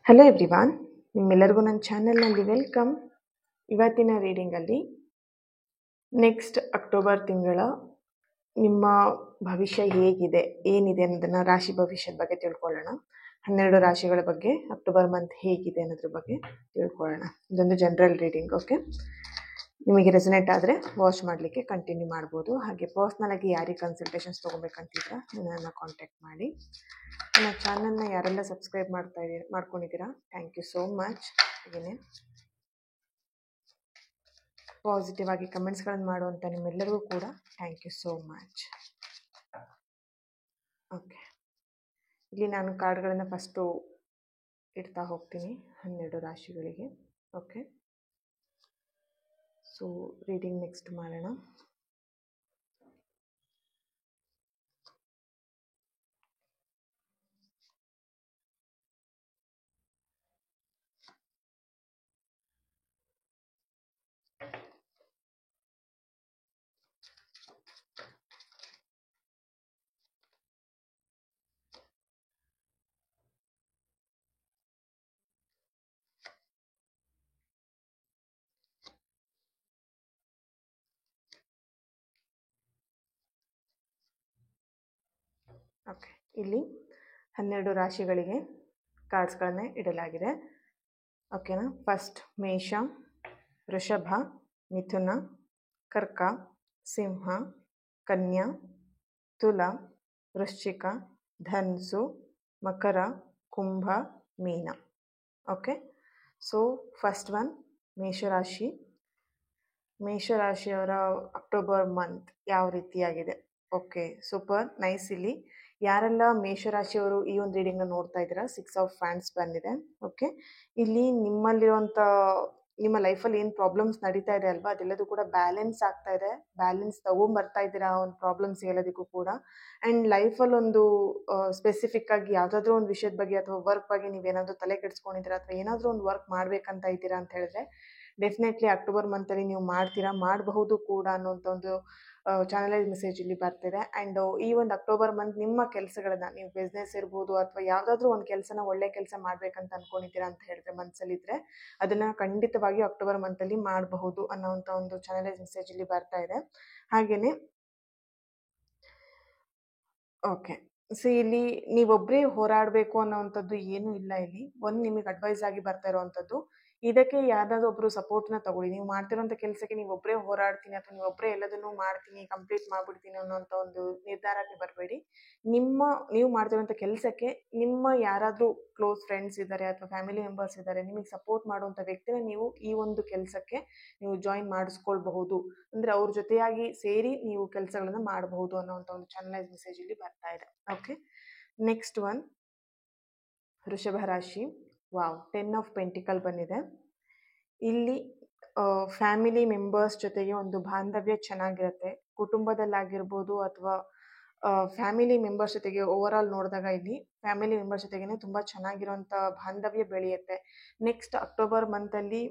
Hello everyone, ನಿಮ್ಮೆಲ್ಲರಿಗೂ ನನ್ನ ಚಾನಲ್ನಲ್ಲಿ ವೆಲ್ಕಮ್. ಇವತ್ತಿನ ರೀಡಿಂಗಲ್ಲಿ ನೆಕ್ಸ್ಟ್ ಅಕ್ಟೋಬರ್ ತಿಂಗಳ ನಿಮ್ಮ ಭವಿಷ್ಯ ಹೇಗಿದೆ, ಏನಿದೆ ಅನ್ನೋದನ್ನು ರಾಶಿ ಭವಿಷ್ಯದ ಬಗ್ಗೆ ತಿಳ್ಕೊಳ್ಳೋಣ. 12 ರಾಶಿಗಳ ಬಗ್ಗೆ ಅಕ್ಟೋಬರ್ ಮಂತ್ ಹೇಗಿದೆ ಅನ್ನೋದ್ರ ಬಗ್ಗೆ ತಿಳ್ಕೊಳ್ಳೋಣ. ಇದೊಂದು ಜನರಲ್ ರೀಡಿಂಗ್. ಓಕೆ, ನಿಮಗೆ ರೆಸನೇಟ್ ಆದರೆ ವಾಚ್ ಮಾಡಲಿಕ್ಕೆ ಕಂಟಿನ್ಯೂ ಮಾಡ್ಬೋದು. ಹಾಗೆ ಪರ್ಸ್ನಲಾಗಿ ಯಾರಿಗೆ ಕನ್ಸಲ್ಟೇಷನ್ಸ್ ತೊಗೊಬೇಕಂತಿದ್ರೆ ನನ್ನನ್ನು ಕಾಂಟ್ಯಾಕ್ಟ್ ಮಾಡಿ. ನನ್ನ ಚಾನಲ್ನ ಯಾರೆಲ್ಲ ಸಬ್ಸ್ಕ್ರೈಬ್ ಮಾಡ್ಕೊಂಡಿದ್ದೀರಾ, ಥ್ಯಾಂಕ್ ಯು ಸೋ ಮಚ್. ಹಾಗೆಯೇ ಪಾಸಿಟಿವ್ ಆಗಿ ಕಮೆಂಟ್ಸ್ಗಳನ್ನು ಮಾಡುವಂಥ ನಿಮ್ಮೆಲ್ಲರಿಗೂ ಕೂಡ thank you so much. Okay, ಇಲ್ಲಿ ನಾನು ಕಾರ್ಡ್ಗಳನ್ನು ಫಸ್ಟು ಇಡ್ತಾ ಹೋಗ್ತೀನಿ 12 ರಾಶಿಗಳಿಗೆ. ಓಕೆ, ಸೊ ರೀಡಿಂಗ್ ನೆಕ್ಸ್ಟ್ ಮಾಡೋಣ. ಓಕೆ, ಇಲ್ಲಿ 12 ರಾಶಿಗಳಿಗೆ ಕಾರ್ಡ್ಸ್ಗಳನ್ನೇ ಇಡಲಾಗಿದೆ. ಓಕೆನಾ. ಫಸ್ಟ್ ಮೇಷ, ವೃಷಭ, ಮಿಥುನ, ಕರ್ಕ, ಸಿಂಹ, ಕನ್ಯಾ, ತುಲ, ವೃಶ್ಚಿಕ, ಧನ್ಸು, ಮಕರ, ಕುಂಭ, ಮೀನ. ಓಕೆ, ಸೊ ಫಸ್ಟ್ ಒನ್ ಮೇಷರಾಶಿ. ಮೇಷರಾಶಿಯವರ ಅಕ್ಟೋಬರ್ ಮಂತ್ ಯಾವ ರೀತಿಯಾಗಿದೆ? Okay, super nice. ಇಲ್ಲಿ ಯಾರೆಲ್ಲ ಮೇಷರಾಶಿಯವರು ಈ ಒಂದು ರೀಡಿಂಗ್ನ ನೋಡ್ತಾ ಇದ್ದೀರಾ, 6 ಆಫ್ ಫ್ಯಾನ್ಸ್ ಬಂದಿದೆ. ಓಕೆ, ಇಲ್ಲಿ ನಿಮ್ಮಲ್ಲಿರುವಂಥ ನಿಮ್ಮ ಲೈಫಲ್ಲಿ ಏನು ಪ್ರಾಬ್ಲಮ್ಸ್ ನಡೀತಾ ಇದೆ ಅಲ್ವಾ, ಅದೆಲ್ಲದೂ ಕೂಡ ಬ್ಯಾಲೆನ್ಸ್ ಆಗ್ತಾ ಇದೆ. ಬ್ಯಾಲೆನ್ಸ್ ತಗೊಂಬರ್ತಾ ಇದ್ದೀರಾ ಒಂದು ಪ್ರಾಬ್ಲಮ್ಸ್ ಎಲ್ಲದಕ್ಕೂ ಕೂಡ. ಆ್ಯಂಡ್ ಲೈಫಲ್ಲಿ ಒಂದು ಸ್ಪೆಸಿಫಿಕ್ ಆಗಿ ಯಾವುದಾದ್ರೂ ಒಂದು ವಿಷಯದ ಬಗ್ಗೆ ಅಥವಾ ವರ್ಕ್ ಬಗ್ಗೆ ನೀವೇನಾದರೂ ತಲೆ ಕೆಡಿಸ್ಕೊಂಡಿದ್ದೀರಾ ಅಥವಾ ಏನಾದರೂ ಒಂದು ವರ್ಕ್ ಮಾಡಬೇಕಂತ ಇದ್ದೀರಾ ಅಂತ ಹೇಳಿದ್ರೆ ಡೆಫಿನೆಟ್ಲಿ ಅಕ್ಟೋಬರ್ ಮಂತಲ್ಲಿ ನೀವು ಮಾಡಬಹುದು ಕೂಡ ಅನ್ನೋಂಥ ಒಂದು ಚಾನಲೈಸ್ ಮೆಸೇಜ್ ಇಲ್ಲಿ ಬರ್ತಿದೆ. ಆ್ಯಂಡ್ ಈ ಒಂದು ಅಕ್ಟೋಬರ್ ಮಂತ್ ನಿಮ್ಮ ಕೆಲಸಗಳನ್ನ, ನೀವು ಬಿಸ್ನೆಸ್ ಇರ್ಬೋದು ಅಥವಾ ಯಾವುದಾದ್ರೂ ಒಂದು ಕೆಲಸನ ಒಳ್ಳೆ ಕೆಲಸ ಮಾಡಬೇಕಂತ ಅಂದ್ಕೊಂಡಿದ್ದೀರಾ ಅಂತ ಹೇಳಿದ್ರೆ ಮನಸ್ಸಲ್ಲಿದ್ದರೆ ಅದನ್ನು ಖಂಡಿತವಾಗಿ ಅಕ್ಟೋಬರ್ ಮಂತಲ್ಲಿ ಮಾಡಬಹುದು ಅನ್ನೋವಂಥ ಒಂದು ಚಾನಲೈಸ್ ಮೆಸೇಜ್ ಇಲ್ಲಿ ಬರ್ತಾ ಇದೆ. ಹಾಗೆಯೇ ಓಕೆ, ಸೊ ಇಲ್ಲಿ ನೀವೊಬ್ಬರೇ ಹೋರಾಡಬೇಕು ಅನ್ನೋವಂಥದ್ದು ಏನೂ ಇಲ್ಲ. ಇಲ್ಲಿ ಒಂದು ನಿಮಗೆ ಅಡ್ವೈಸ್ ಆಗಿ ಬರ್ತಾ ಇರೋವಂಥದ್ದು, ಇದಕ್ಕೆ ಯಾವ್ದಾದ್ರು ಒಬ್ಬರು ಸಪೋರ್ಟ್ನ ತಗೊಳ್ಳಿ. ನೀವು ಮಾಡ್ತಿರೋಂಥ ಕೆಲಸಕ್ಕೆ ನೀವೊಬ್ಬರೇ ಹೋರಾಡ್ತೀನಿ ಅಥವಾ ನೀವೊಬ್ಬರೇ ಎಲ್ಲದನ್ನೂ ಮಾಡ್ತೀನಿ, ಕಂಪ್ಲೀಟ್ ಮಾಡಿಬಿಡ್ತೀನಿ ಅನ್ನೋಂಥ ಒಂದು ನಿರ್ಧಾರಕ್ಕೆ ಬರಬೇಡಿ. ನೀವು ಮಾಡ್ತಿರೋಂಥ ಕೆಲಸಕ್ಕೆ ನಿಮ್ಮ ಯಾರಾದರೂ ಕ್ಲೋಸ್ ಫ್ರೆಂಡ್ಸ್ ಇದ್ದಾರೆ ಅಥವಾ ಫ್ಯಾಮಿಲಿ ಮೆಂಬರ್ಸ್ ಇದ್ದಾರೆ, ನಿಮಗೆ ಸಪೋರ್ಟ್ ಮಾಡುವಂಥ ವ್ಯಕ್ತಿನ ನೀವು ಈ ಒಂದು ಕೆಲಸಕ್ಕೆ ನೀವು ಜಾಯಿನ್ ಮಾಡಿಸ್ಕೊಳ್ಬಹುದು. ಅಂದರೆ ಅವ್ರ ಜೊತೆಯಾಗಿ ಸೇರಿ ನೀವು ಕೆಲಸಗಳನ್ನು ಮಾಡಬಹುದು ಅನ್ನೋವಂಥ ಒಂದು ಚಾನಲೈಸ್ ಮೆಸೇಜ್ ಇಲ್ಲಿ ಬರ್ತಾ ಇದೆ. ಓಕೆ, ನೆಕ್ಸ್ಟ್ ಒನ್ ವೃಷಭ ರಾಶಿ. ವಾವ್, 10 ಆಫ್ ಪೆಂಟಿಕಲ್ ಬಂದಿದೆ. ಇಲ್ಲಿ ಫ್ಯಾಮಿಲಿ ಮೆಂಬರ್ಸ್ ಜೊತೆಗೆ ಒಂದು ಬಾಂಧವ್ಯ ಚೆನ್ನಾಗಿರುತ್ತೆ. ಕುಟುಂಬದಲ್ಲಾಗಿರ್ಬೋದು ಅಥವಾ ಫ್ಯಾಮಿಲಿ ಮೆಂಬರ್ಸ್ ಜೊತೆಗೆ ಓವರ್ ಆಲ್ ನೋಡಿದಾಗ ಇಲ್ಲಿ ಫ್ಯಾಮಿಲಿ ಮೆಂಬರ್ಸ್ ಜೊತೆಗೇ ತುಂಬ ಚೆನ್ನಾಗಿರೋಂಥ ಬಾಂಧವ್ಯ ಬೆಳೆಯುತ್ತೆ. ನೆಕ್ಸ್ಟ್ ಅಕ್ಟೋಬರ್ ಮಂತಲ್ಲಿ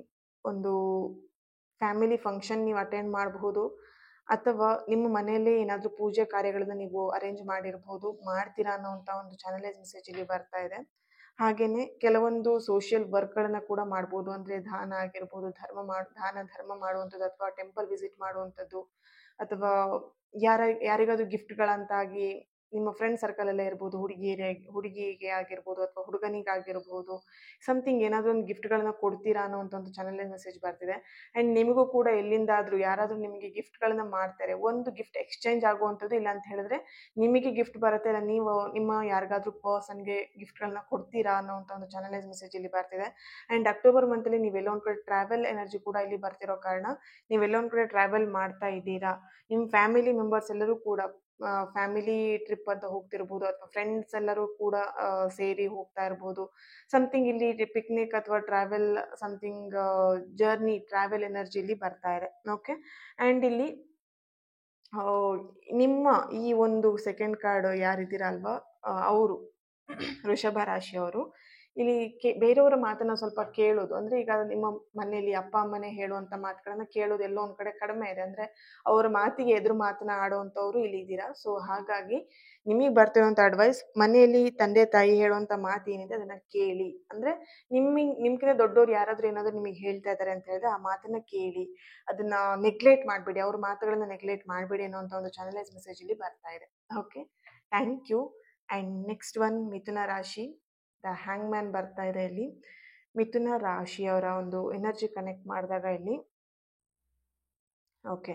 ಒಂದು ಫ್ಯಾಮಿಲಿ ಫಂಕ್ಷನ್ ನೀವು ಅಟೆಂಡ್ ಮಾಡಬಹುದು ಅಥವಾ ನಿಮ್ಮ ಮನೆಯಲ್ಲೇ ಏನಾದರೂ ಪೂಜೆ ಕಾರ್ಯಗಳನ್ನು ನೀವು ಅರೇಂಜ್ ಮಾಡ್ತೀರಾ ಅನ್ನೋವಂಥ ಒಂದು ಚಾನಲೈಸ್ ಮೆಸೇಜ್ ಇಲ್ಲಿ ಬರ್ತಾ ಇದೆ. ಹಾಗೆಯೇ ಕೆಲವೊಂದು ಸೋಷಿಯಲ್ ವರ್ಕ್ಗಳನ್ನು ಕೂಡ ಮಾಡ್ಬೋದು. ಅಂದರೆ ದಾನ ಆಗಿರ್ಬೋದು, ಧರ್ಮ ಮಾಡುವಂಥದ್ದು ಅಥವಾ ಟೆಂಪಲ್ ವಿಸಿಟ್ ಮಾಡುವಂಥದ್ದು ಅಥವಾ ಯಾರಿಗಾದ್ರೂ ಗಿಫ್ಟ್ಗಳಂತಾಗಿ ನಿಮ್ಮ ಫ್ರೆಂಡ್ ಸರ್ಕಲಲ್ಲೇ ಇರ್ಬೋದು, ಹುಡುಗಿಗೆ ಆಗಿರ್ಬೋದು ಅಥವಾ ಹುಡುಗನಿಗಾಗಿರ್ಬೋದು, ಸಮಥಿಂಗ್ ಏನಾದರೂ ಒಂದು ಗಿಫ್ಟ್ಗಳನ್ನ ಕೊಡ್ತೀರಾ ಅನ್ನೋವಂಥ ಒಂದು ಚಾನಲೈಸ್ ಮೆಸೇಜ್ ಬರ್ತಿದೆ. ಆ್ಯಂಡ್ ನಿಮಗೂ ಕೂಡ ಎಲ್ಲಿಂದಾದರೂ ಯಾರಾದರೂ ನಿಮಗೆ ಗಿಫ್ಟ್ಗಳನ್ನ ಮಾಡ್ತಾರೆ, ಒಂದು ಗಿಫ್ಟ್ ಎಕ್ಸ್ಚೇಂಜ್ ಆಗುವಂಥದ್ದು. ಇಲ್ಲ ಅಂತ ಹೇಳಿದ್ರೆ ನಿಮಗೆ ಗಿಫ್ಟ್ ಬರುತ್ತೆ, ಇಲ್ಲ ನೀವು ನಿಮ್ಮ ಯಾರಿಗಾದ್ರೂ ಪರ್ಸನ್ಗೆ ಗಿಫ್ಟ್ಗಳನ್ನ ಕೊಡ್ತೀರಾ ಅನ್ನೋವಂಥ ಒಂದು ಚಾನಲೈಸ್ ಮೆಸೇಜ್ ಇಲ್ಲಿ ಬರ್ತಿದೆ. ಆ್ಯಂಡ್ ಅಕ್ಟೋಬರ್ ಮಂತಲ್ಲಿ ನೀವೆಲ್ಲೋ ಒಂದು ಕಡೆ ಟ್ರಾವೆಲ್ ಎನರ್ಜಿ ಕೂಡ ಇಲ್ಲಿ ಬರ್ತಿರೋ ಕಾರಣ ನೀವೆಲ್ಲೋ ಒಂದು ಕಡೆ ಟ್ರಾವೆಲ್ ಮಾಡ್ತಾ ಇದ್ದೀರಾ. ನಿಮ್ಮ ಫ್ಯಾಮಿಲಿ ಮೆಂಬರ್ಸ್ ಎಲ್ಲರೂ ಕೂಡ ಫ್ಯಾಮಿಲಿ ಟ್ರಿಪ್ ಅಂತ ಹೋಗ್ತಿರ್ಬೋದು ಅಥವಾ ಫ್ರೆಂಡ್ಸ್ ಎಲ್ಲರೂ ಕೂಡ ಸೇರಿ ಹೋಗ್ತಾ ಇರ್ಬೋದು. ಸಮಥಿಂಗ್ ಇಲ್ಲಿ ಪಿಕ್ನಿಕ್ ಅಥವಾ travel something journey, travel energy ಇಲ್ಲಿ ಬರ್ತಾ ಇದೆ. ಓಕೆ, ಆ್ಯಂಡ್ ಇಲ್ಲಿ ನಿಮ್ಮ ಈ ಒಂದು ಸೆಕೆಂಡ್ ಕಾರ್ಡ್ ಯಾರಿದ್ದೀರಾ ಅಲ್ವಾ, ಅವರು ವೃಷಭ ರಾಶಿಯವರು ಇಲ್ಲಿ ಬೇರೆಯವರ ಮಾತನ್ನ ಸ್ವಲ್ಪ ಕೇಳೋದು. ಅಂದ್ರೆ ಈಗ ನಿಮ್ಮ ಮನೆಯಲ್ಲಿ ಅಪ್ಪ ಅಮ್ಮನೇ ಹೇಳುವಂತ ಮಾತುಗಳನ್ನ ಕೇಳೋದು ಎಲ್ಲೋ ಒಂದ್ ಕಡೆ ಕಡಿಮೆ ಇದೆ. ಅಂದ್ರೆ ಅವರ ಮಾತಿಗೆ ಎದುರು ಮಾತನ್ನ ಆಡುವಂತವ್ರು ಇಲ್ಲಿ ಇದ್ದೀರಾ. ಸೊ ಹಾಗಾಗಿ ನಿಮಗ್ ಬರ್ತಿರುವಂತ ಅಡ್ವೈಸ್, ಮನೆಯಲ್ಲಿ ತಂದೆ ತಾಯಿ ಹೇಳುವಂತ ಮಾತು ಏನಿದೆ ಅದನ್ನ ಕೇಳಿ. ಅಂದ್ರೆ ನಿಮ್ಕಿಂತ ದೊಡ್ಡವ್ರು ಯಾರಾದ್ರೂ ಏನಾದ್ರು ನಿಮಗೆ ಹೇಳ್ತಾ ಇದಾರೆ ಅಂತ ಹೇಳಿದ್ರೆ ಆ ಮಾತನ್ನ ಕೇಳಿ. ಅದನ್ನ ನೆಗ್ಲೆಕ್ಟ್ ಮಾಡ್ಬೇಡಿ, ಅವ್ರ ಮಾತುಗಳನ್ನ ನೆಗ್ಲೆಕ್ಟ್ ಮಾಡ್ಬೇಡಿ ಅನ್ನೋಂತ ಒಂದು ಚಾನಲೈಸ್ ಮೆಸೇಜ್ ಇಲ್ಲಿ ಬರ್ತಾ ಇದೆ. Okay, thank you. And next one ಮಿಥುನ ರಾಶಿ. ದ ಹ್ಯಾಂಗ್ ಮ್ಯಾನ್ ಬರ್ತಾ ಇದೆ ಇಲ್ಲಿ. ಮಿಥುನ ರಾಶಿಯವರ ಒಂದು ಎನರ್ಜಿ ಕನೆಕ್ಟ್ ಮಾಡಿದಾಗ ಇಲ್ಲಿ ಓಕೆ,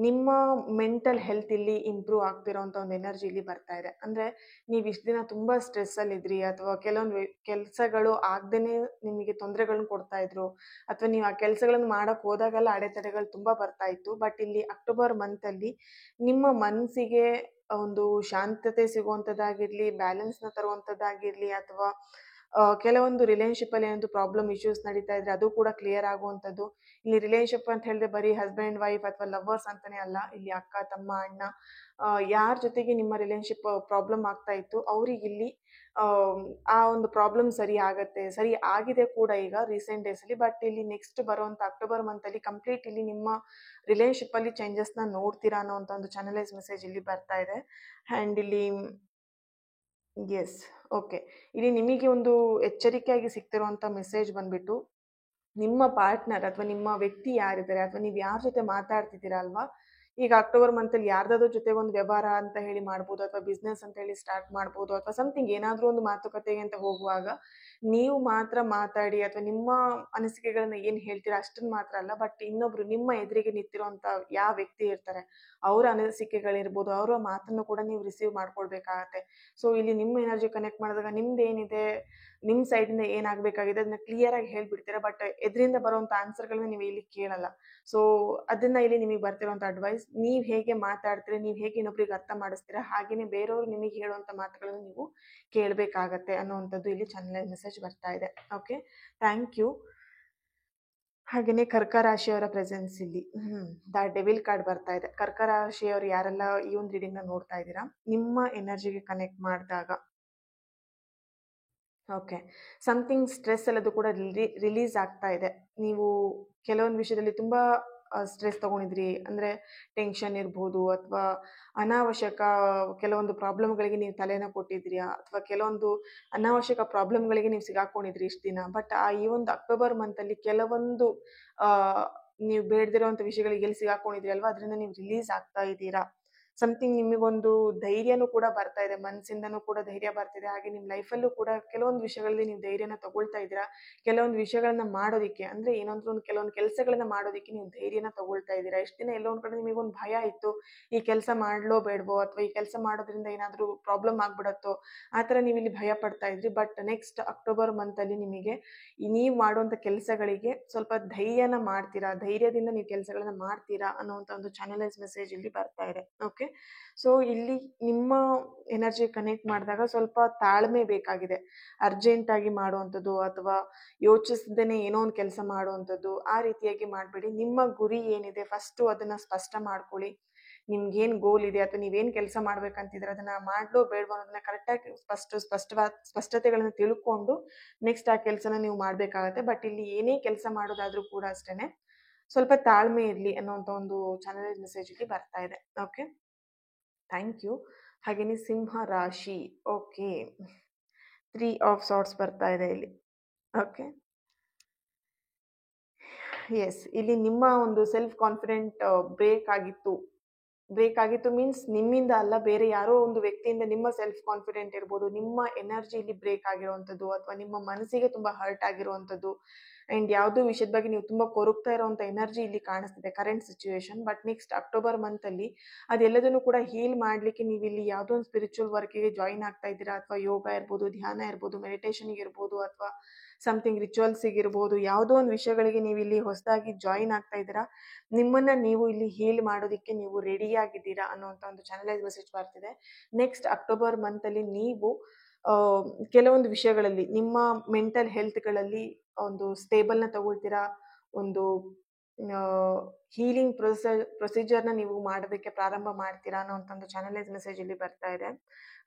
ನಿಮ್ಮ ಮೆಂಟಲ್ ಹೆಲ್ತ್ ಇಲ್ಲಿ ಇಂಪ್ರೂವ್ ಆಗ್ತಿರೋಂಥ ಒಂದು ಎನರ್ಜಿ ಇಲ್ಲಿ ಬರ್ತಾ ಇದೆ. ಅಂದ್ರೆ ನೀವು ಇಷ್ಟು ದಿನ ತುಂಬಾ ಸ್ಟ್ರೆಸ್ ಅಲ್ಲಿ ಇದ್ರಿ, ಅಥವಾ ಕೆಲವೊಂದು ಕೆಲಸಗಳು ಆಗ್ದೇನೆ ನಿಮಗೆ ತೊಂದರೆಗಳನ್ನ ಕೊಡ್ತಾ ಇದ್ರು, ಅಥವಾ ನೀವು ಆ ಕೆಲಸಗಳನ್ನು ಮಾಡಕ್ ಹೋದಾಗೆಲ್ಲ ಅಡೆತಡೆಗಳು ತುಂಬಾ ಬರ್ತಾ ಇತ್ತು. ಬಟ್ ಇಲ್ಲಿ ಅಕ್ಟೋಬರ್ ಮಂತ್ ಅಲ್ಲಿ ನಿಮ್ಮ ಮನಸ್ಸಿಗೆ ಒಂದು ಶಾಂತತೆ ಸಿಗುವಂಥದ್ದಾಗಿರ್ಲಿ, ಬ್ಯಾಲೆನ್ಸ್ನ ತರುವಂಥದ್ದಾಗಿರ್ಲಿ, ಅಥವಾ ಕೆಲವೊಂದು ರಿಲೇಶನ್ಶಿಪ್ ಅಲ್ಲಿ ಏನಾದ್ರು ಪ್ರಾಬ್ಲಮ್ ಇಶ್ಯೂಸ್ ನಡೀತಾ ಇದ್ರೆ ಅದು ಕೂಡ ಕ್ಲಿಯರ್ ಆಗುವಂಥದ್ದು. ಇಲ್ಲಿ ರಿಲೇಶನ್ಶಿಪ್ ಅಂತ ಹೇಳಿದ್ರೆ ಬರೀ ಹಸ್ಬೆಂಡ್ ವೈಫ್ ಅಥವಾ ಲವರ್ಸ್ ಅಂತಾನೆ ಅಲ್ಲ, ಇಲ್ಲಿ ಅಕ್ಕ ತಮ್ಮ ಅಣ್ಣ ಯಾರ ಜೊತೆಗೆ ನಿಮ್ಮ ರಿಲೇಶನ್ಶಿಪ್ ಪ್ರಾಬ್ಲಮ್ ಆಗ್ತಾ ಇತ್ತು ಅವ್ರಿಗೆ ಇಲ್ಲಿ ಆ ಒಂದು ಪ್ರಾಬ್ಲಮ್ ಸರಿ ಆಗತ್ತೆ, ಸರಿ ಆಗಿದೆ ಕೂಡ ಈಗ ರೀಸೆಂಟ್ ಡೇಸ್ ಅಲ್ಲಿ. ಬಟ್ ಇಲ್ಲಿ ನೆಕ್ಸ್ಟ್ ಬರುವಂತ ಅಕ್ಟೋಬರ್ ಮಂತ್ ಅಲ್ಲಿ ಕಂಪ್ಲೀಟ್ ಇಲ್ಲಿ ನಿಮ್ಮ ರಿಲೇಶನ್ಶಿಪ್ ಅಲ್ಲಿ ಚೇಂಜಸ್ ನ ನೋಡ್ತೀರಾ ಅನ್ನೋ ಒಂದು ಚಾನಲೈಸ್ ಮೆಸೇಜ್ ಇಲ್ಲಿ ಬರ್ತಾ ಇದೆ. ಅಂಡ್ ಇಲ್ಲಿ ಎಸ್, ಓಕೆ, ಇಲ್ಲಿ ನಿಮಗೆ ಒಂದು ಎಚ್ಚರಿಕೆಯಾಗಿ ಸಿಗ್ತಿರುವಂತ ಮೆಸೇಜ್ ಬಂದ್ಬಿಟ್ಟು, ನಿಮ್ಮ ಪಾರ್ಟ್ನರ್ ಅಥವಾ ನಿಮ್ಮ ವ್ಯಕ್ತಿ ಯಾರಿದ್ದಾರೆ ಅಥವಾ ನೀವು ಯಾರ ಜೊತೆ ಮಾತಾಡ್ತಿದ್ದೀರಾ ಅಲ್ವಾ, ಈಗ ಅಕ್ಟೋಬರ್ ಮಂತ್ ಅಲ್ಲಿ ಯಾರ್ದಾದ್ರೂ ಜೊತೆ ಒಂದು ವ್ಯವಹಾರ ಅಂತ ಹೇಳಿ ಮಾಡ್ಬೋದು, ಅಥವಾ ಬಿಸ್ನೆಸ್ ಅಂತ ಹೇಳಿ ಸ್ಟಾರ್ಟ್ ಮಾಡ್ಬೋದು, ಅಥವಾ ಸಮಥಿಂಗ್ ಏನಾದ್ರೂ ಒಂದು ಮಾತುಕತೆಗೆ ಅಂತ ಹೋಗುವಾಗ ನೀವು ಮಾತ್ರ ಮಾತಾಡಿ, ಅಥವಾ ನಿಮ್ಮ ಅನಿಸಿಕೆಗಳನ್ನ ಏನ್ ಹೇಳ್ತೀರಾ ಅಷ್ಟನ್ನ ಮಾತ್ರ ಅಲ್ಲ, ಬಟ್ ಇನ್ನೊಬ್ರು ನಿಮ್ಮ ಎದುರಿಗೆ ನಿಂತಿರುವಂತ ಯಾವ ವ್ಯಕ್ತಿ ಇರ್ತಾರೆ ಅವರ ಅನಿಸಿಕೆಗಳಿರ್ಬೋದು, ಅವರ ಮಾತನ್ನು ಕೂಡ ನೀವು ರಿಸೀವ್ ಮಾಡ್ಕೊಳ್ಬೇಕಾಗತ್ತೆ. ಸೊ ಇಲ್ಲಿ ನಿಮ್ಮ ಎನರ್ಜಿ ಕನೆಕ್ಟ್ ಮಾಡಿದಾಗ ನಿಮ್ದೇನಿದೆ, ನಿಮ್ಮ ಸೈಡಿಂದ ಏನಾಗಬೇಕಾಗಿದೆ ಅದನ್ನ ಕ್ಲಿಯರ್ ಆಗಿ ಹೇಳ್ಬಿಡ್ತೀರಾ. ಬಟ್ ಎದರಿಂದ ಬರುವಂತ ಆನ್ಸರ್ಗಳನ್ನ ನೀವು ಇಲ್ಲಿ ಕೇಳಲ್ಲ. ಸೊ ಅದನ್ನ ಇಲ್ಲಿ ನಿಮಗೆ ಬರ್ತಿರುವಂತ ಅಡ್ವೈಸ್, ನೀವು ಹೇಗೆ ಮಾತಾಡ್ತೀರಿ, ನೀವು ಹೇಗೆ ಇನ್ನೊಬ್ರಿಗೆ ಅರ್ಥ ಮಾಡಿಸ್ತೀರಾ, ಹಾಗೇನೆ ಬೇರೆಯವರು ನಿಮಗೆ ಹೇಳುವಂತ ಮಾತುಗಳನ್ನು ನೀವು ಕೇಳಬೇಕಾಗತ್ತೆ ಅನ್ನುವಂಥದ್ದು ಇಲ್ಲಿ ಚಾನಲ್ ಮೆಸೇಜ್ ಬರ್ತಾ ಇದೆ. Okay, thank you. ಹಾಗೆಯೇ ಕರ್ಕ ರಾಶಿಯವರ ಪ್ರೆಸೆನ್ಸ್ ಇಲ್ಲಿ ದ ಡೆವಿಲ್ ಕಾರ್ಡ್ ಬರ್ತಾ ಇದೆ. ಕರ್ಕ ರಾಶಿಯವರು ಯಾರೆಲ್ಲ ಈ ಒಂದು ರೀಡಿಂಗ್ ನ ನೋಡ್ತಾ ಇದ್ದೀರಾ, ನಿಮ್ಮ ಎನರ್ಜಿಗೆ ಕನೆಕ್ಟ್ ಮಾಡಿದಾಗ ಓಕೆ, ಸಮಥಿಂಗ್ ಸ್ಟ್ರೆಸ್ ಎಲ್ಲದು ಕೂಡ ರಿಲೀಸ್ ಆಗ್ತಾ ಇದೆ. ನೀವು ಕೆಲವೊಂದು ವಿಷಯದಲ್ಲಿ ತುಂಬಾ ಸ್ಟ್ರೆಸ್ ತಗೊಂಡಿದ್ರಿ, ಅಂದ್ರೆ ಟೆನ್ಷನ್ ಇರ್ಬೋದು, ಅಥವಾ ಅನಾವಶ್ಯಕ ಕೆಲವೊಂದು ಪ್ರಾಬ್ಲಮ್ಗಳಿಗೆ ನೀವು ತಲೆನ ಕೊಟ್ಟಿದ್ರಿ, ಅಥವಾ ಕೆಲವೊಂದು ಅನಾವಶ್ಯಕ ಪ್ರಾಬ್ಲಮ್ಗಳಿಗೆ ನೀವು ಸಿಗಾಕೊಂಡಿದ್ರಿ ಇಷ್ಟು ದಿನ. ಬಟ್ ಈ ಒಂದು ಅಕ್ಟೋಬರ್ ಮಂತ್ ಅಲ್ಲಿ ಕೆಲವೊಂದು ಆ ನೀವು ಬೇಡದಿರುವಂತ ವಿಷಯಗಳಿಗೆ ಎಲ್ಲಿ ಸಿಗಾಕೊಂಡಿದ್ರಿ ಅಲ್ವಾ, ಅದರಿಂದ ನೀವು ರಿಲೀಸ್ ಆಗ್ತಾ ಇದ್ದೀರಾ. ಸಮಥಿಂಗ್ ನಿಮಗೊಂದು ಧೈರ್ಯನೂ ಕೂಡ ಬರ್ತಾ ಇದೆ, ಮನಸ್ಸಿಂದನೂ ಕೂಡ ಧೈರ್ಯ ಬರ್ತಿದೆ. ಹಾಗೆ ನಿಮ್ಮ ಲೈಫಲ್ಲೂ ಕೂಡ ಕೆಲವೊಂದು ವಿಷಯಗಳಲ್ಲಿ ನೀವು ಧೈರ್ಯನ ತಗೊಳ್ತಾ ಇದ್ದೀರಾ. ಕೆಲವೊಂದು ವಿಷಯಗಳನ್ನ ಮಾಡೋದಿಕ್ಕೆ, ಅಂದ್ರೆ ಏನಂದ್ರೆ ಒಂದು ಕೆಲವೊಂದು ಕೆಲಸಗಳನ್ನ ಮಾಡೋದಿಕ್ಕೆ ನೀವು ಧೈರ್ಯನ ತಗೊಳ್ತಾ ಇದ್ದೀರಾ. ಇಷ್ಟು ದಿನ ಎಲ್ಲೋ ಒಂದ್ ಕಡೆ ನಿಮಗೊಂದು ಭಯ ಇತ್ತು, ಈ ಕೆಲಸ ಮಾಡ್ಲೋ ಬೇಡವೋ, ಅಥವಾ ಈ ಕೆಲಸ ಮಾಡೋದ್ರಿಂದ ಏನಾದ್ರೂ ಪ್ರಾಬ್ಲಮ್ ಆಗ್ಬಿಡತ್ತೋ, ಆ ಥರ ನೀವು ಇಲ್ಲಿ ಭಯ ಪಡ್ತಾ ಇದ್ರಿ. ಬಟ್ ನೆಕ್ಸ್ಟ್ ಅಕ್ಟೋಬರ್ ಮಂತ್ ಅಲ್ಲಿ ನಿಮಗೆ ನೀವು ಮಾಡುವಂತ ಕೆಲಸಗಳಿಗೆ ಸ್ವಲ್ಪ ಧೈರ್ಯನ ಮಾಡ್ತೀರಾ, ಧೈರ್ಯದಿಂದ ನೀವು ಕೆಲಸಗಳನ್ನ ಮಾಡ್ತೀರಾ ಅನ್ನೋಂಥ ಒಂದು ಚಾನಲೈಸ್ ಮೆಸೇಜ್ ಇಲ್ಲಿ ಬರ್ತಾ ಇದೆ. ಓಕೆ, ಸೊ ಇಲ್ಲಿ ನಿಮ್ಮ ಎನರ್ಜಿ ಕನೆಕ್ಟ್ ಮಾಡಿದಾಗ ಸ್ವಲ್ಪ ತಾಳ್ಮೆ ಬೇಕಾಗಿದೆ. ಅರ್ಜೆಂಟ್ ಆಗಿ ಮಾಡುವಂಥದ್ದು, ಅಥವಾ ಯೋಚಿಸದೇನೆ ಏನೋ ಒಂದು ಕೆಲಸ ಮಾಡುವಂಥದ್ದು, ಆ ರೀತಿಯಾಗಿ ಮಾಡಬೇಡಿ. ನಿಮ್ಮ ಗುರಿ ಏನಿದೆ ಫಸ್ಟ್ ಅದನ್ನ ಸ್ಪಷ್ಟ ಮಾಡ್ಕೊಳ್ಳಿ. ನಿಮ್ಗೇನ್ ಗೋಲ್ ಇದೆ, ಅಥವಾ ನೀವೇನ್ ಕೆಲಸ ಮಾಡ್ಬೇಕಂತಿದ್ರೆ ಅದನ್ನ ಮಾಡ್ಲೋ ಬೇಡವೋ ಅನ್ನೋದನ್ನ ಕರೆಕ್ಟಾಗಿ ಸ್ಪಷ್ಟತೆಗಳನ್ನ ತಿಳ್ಕೊಂಡು ನೆಕ್ಸ್ಟ್ ಆ ಕೆಲಸನ ನೀವು ಮಾಡ್ಬೇಕಾಗತ್ತೆ. ಬಟ್ ಇಲ್ಲಿ ಏನೇ ಕೆಲಸ ಮಾಡೋದಾದ್ರೂ ಕೂಡ ಅಷ್ಟೇನೆ ಸ್ವಲ್ಪ ತಾಳ್ಮೆ ಇರಲಿ ಅನ್ನೋಂಥ ಒಂದು ಚಾನಲ್ ಮೆಸೇಜ್ ಇಲ್ಲಿ ಬರ್ತಾ ಇದೆ. Okay, thank you. ಹಾಗೆಯೇ ಸಿಂಹ ರಾಶಿ. ಓಕೆ, 3 ಆಫ್ ಸಾರ್ಟ್ಸ್ ಬರ್ತಾ ಇದೆ ಇಲ್ಲಿ. ಓಕೆ, ಎಸ್, ಇಲ್ಲಿ ನಿಮ್ಮ ಒಂದು ಸೆಲ್ಫ್ ಕಾನ್ಫಿಡೆಂಟ್ ಬ್ರೇಕ್ ಆಗಿತ್ತು ಮೀನ್ಸ್ ನಿಮ್ಮಿಂದ ಅಲ್ಲ, ಬೇರೆ ಯಾರೋ ಒಂದು ವ್ಯಕ್ತಿಯಿಂದ ನಿಮ್ಮ ಸೆಲ್ಫ್ ಕಾನ್ಫಿಡೆಂಟ್ ಇರ್ಬೋದು, ನಿಮ್ಮ ಎನರ್ಜಿ ಇಲ್ಲಿ ಬ್ರೇಕ್ ಆಗಿರುವಂಥದ್ದು, ಅಥವಾ ನಿಮ್ಮ ಮನಸ್ಸಿಗೆ ತುಂಬಾ ಹರ್ಟ್ ಆಗಿರುವಂಥದ್ದು, ಅಂಡ್ ಯಾವುದೋ ವಿಷಯದ ಬಗ್ಗೆ ನೀವು ತುಂಬಾ ಕೊರಗ್ತಾ ಇರುವಂತ ಎನರ್ಜಿ ಇಲ್ಲಿ ಕಾಣಿಸ್ತಿದೆ current situation. But next October month ಅಲ್ಲಿ ಅದೆಲ್ಲದನ್ನು ಕೂಡ ಹೀಲ್ ಮಾಡ್ಲಿಕ್ಕೆ ನೀವು ಇಲ್ಲಿ ಯಾವುದೋ ಒಂದು ಸ್ಪಿರಿಚುವಲ್ ವರ್ಕಿಗೆ ಜಾಯಿನ್ ಆಗ್ತಾ ಇದ್ದೀರಾ, ಅಥವಾ ಯೋಗ ಇರ್ಬೋದು, ಧ್ಯಾನ ಇರ್ಬೋದು, ಮೆಡಿಟೇಷನ್ ಇರ್ಬೋದು, ಅಥವಾ ಸಮಥಿಂಗ್ ರಿಚುವಲ್ಸ್ ಇರ್ಬೋದು, ಯಾವುದೋ ಒಂದು ವಿಷಯಗಳಿಗೆ ನೀವು ಇಲ್ಲಿ ಹೊಸದಾಗಿ ಜಾಯಿನ್ ಆಗ್ತಾ ಇದ್ದೀರಾ. ನಿಮ್ಮನ್ನ ನೀವು ಇಲ್ಲಿ ಹೀಲ್ ಮಾಡೋದಕ್ಕೆ ನೀವು ರೆಡಿ ಆಗಿದ್ದೀರಾ ಅನ್ನೋಂಥ ಒಂದು ಚಾನಲೈಸ್ ಮೆಸೇಜ್ ಬರ್ತಿದೆ. ನೆಕ್ಸ್ಟ್ ಅಕ್ಟೋಬರ್ ಮಂತ್ ಅಲ್ಲಿ ನೀವು ಕೆಲವೊಂದು ವಿಷಯಗಳಲ್ಲಿ ನಿಮ್ಮ ಮೆಂಟಲ್ ಹೆಲ್ತ್ಗಳಲ್ಲಿ ಒಂದು ಸ್ಟೇಬಲ್ನ ತಗೊಳ್ತೀರಾ, ಒಂದು ಹೀಲಿಂಗ್ ಪ್ರೊಸೀಜರ್ನ ನೀವು ಮಾಡೋದಕ್ಕೆ ಪ್ರಾರಂಭ ಮಾಡ್ತೀರಾ ಅನ್ನೋ ಒಂದು ಚಾನಲೈಸ್ ಮೆಸೇಜ್ ಇಲ್ಲಿ ಬರ್ತಾ ಇದೆ.